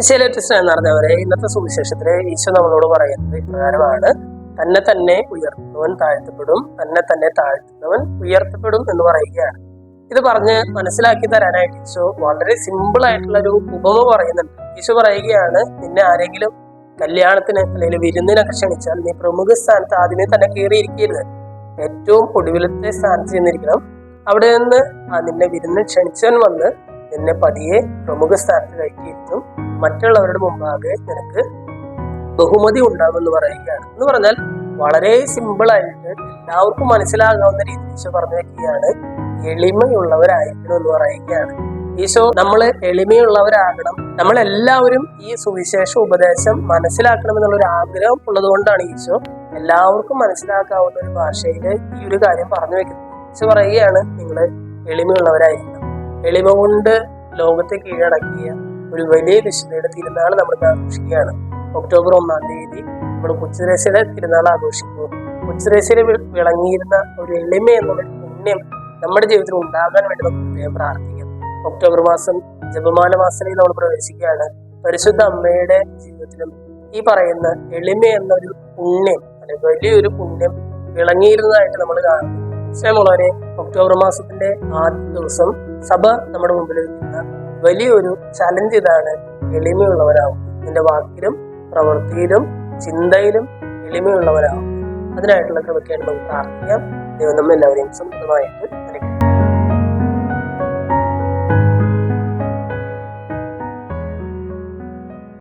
ശൈലറ്റിസ്റ്റ് എന്ന് പറഞ്ഞവരെ ഇന്നത്തെ സുവിശേഷത്തിലെ ഈശോ നമ്മളോട് പറയുന്നത് ഇപ്രകാരമാണ്: തന്നെ തന്നെ ഉയർത്തുന്നവൻ താഴ്ത്തപ്പെടും, തന്നെ തന്നെ താഴ്ത്തുന്നവൻ ഉയർത്തപ്പെടും എന്ന് പറയുകയാണ്. ഇത് പറഞ്ഞ് മനസ്സിലാക്കി തരാനായിട്ട് ഈശോ വളരെ സിമ്പിൾ ആയിട്ടുള്ള ഒരു ഉപമ പറയുന്നുണ്ട്. ഈശോ പറയുകയാണ്, നിന്നെ ആരെങ്കിലും കല്യാണത്തിന് അല്ലെങ്കിൽ വിരുന്നിനൊക്കെ ക്ഷണിച്ചാൽ നീ പ്രമുഖ സ്ഥാനത്ത് ആദ്യമേ തന്നെ കയറിയിരിക്കരുത്. ഏറ്റവും ഒടുവിലത്തെ സ്ഥാനത്ത് ചെന്നിരിക്കണം. അവിടെ നിന്ന് നിന്നെ വിരുന്നിന് ക്ഷണിച്ചവൻ വന്ന് നിന്നെ പതിയെ പ്രമുഖ സ്ഥാനത്ത് കയറ്റിയിരുത്തും. മറ്റുള്ളവരുടെ മുമ്പാകെ നിനക്ക് ബഹുമതി ഉണ്ടാകും എന്ന് പറയുകയാണ്. എന്ന് പറഞ്ഞാൽ വളരെ സിമ്പിൾ ആയിട്ട് എല്ലാവർക്കും മനസ്സിലാകാവുന്ന രീതിയിൽ ഈശോ പറഞ്ഞു വെക്കുകയാണ്, എളിമയുള്ളവരായിരിക്കണം എന്ന് പറയുകയാണ്. ഈശോ നമ്മള് എളിമയുള്ളവരാകണം, നമ്മളെല്ലാവരും ഈ സുവിശേഷ ഉപദേശം മനസ്സിലാക്കണം എന്നുള്ളൊരു ആഗ്രഹം ഉള്ളത് കൊണ്ടാണ് ഈശോ എല്ലാവർക്കും മനസ്സിലാക്കാവുന്ന ഒരു ഭാഷയിൽ ഈ ഒരു കാര്യം പറഞ്ഞു വെക്കുന്നത്. ഈശോ പറയുകയാണ്, നിങ്ങൾ എളിമയുള്ളവരായിരിക്കണം. എളിമ കൊണ്ട് ലോകത്തെ കീഴടക്കിയ ഒരു വലിയ വിശുദ്ധയുടെ തിരുനാൾ നമ്മൾ ആഘോഷിക്കുകയാണ്. ഒക്ടോബർ 1-ാം തീയതി നമ്മൾ കൊച്ചുത്രേസ്യയുടെ തിരുനാൾ ആഘോഷിക്കുന്നു. കൊച്ചുത്രേസ്യയിൽ വിളങ്ങിയിരുന്ന ഒരു എളിമ എന്നുള്ളൊരു പുണ്യം നമ്മുടെ ജീവിതത്തിൽ ഉണ്ടാകാൻ വേണ്ടി നമുക്ക് പ്രത്യേകം പ്രാർത്ഥിക്കാം. ഒക്ടോബർ മാസം ജപമാല മാസത്തിൽ നമ്മൾ പ്രവേശിക്കുകയാണ്. പരിശുദ്ധ അമ്മയുടെ ജീവിതത്തിലും ഈ പറയുന്ന എളിമ എന്നൊരു പുണ്യം അല്ലെങ്കിൽ വലിയൊരു പുണ്യം വിളങ്ങിയിരുന്നതായിട്ട് നമ്മൾ കാണുന്നു. സ്നേഹമുള്ളവരെ, ഒക്ടോബർ മാസത്തിന്റെ ആദ്യ ദിവസം സഭ നമ്മുടെ മുമ്പിൽ വയ്ക്കുന്ന വലിയൊരു ചലഞ്ച് ഇതാണ്: എളിമയുള്ളവരാകും. നിന്റെ വാക്കിലും പ്രവൃത്തിയിലും ചിന്തയിലും എളിമയുള്ളവരാകും. അതിനായിട്ടുള്ള കൃപയ്ക്കായിട്ട് നമുക്ക് പ്രാർത്ഥിക്കാം. ദൈവം നമ്മളെല്ലാവരെയും സ്വന്തമായിട്ട് അനുഗ്രഹിക്കട്ടെ.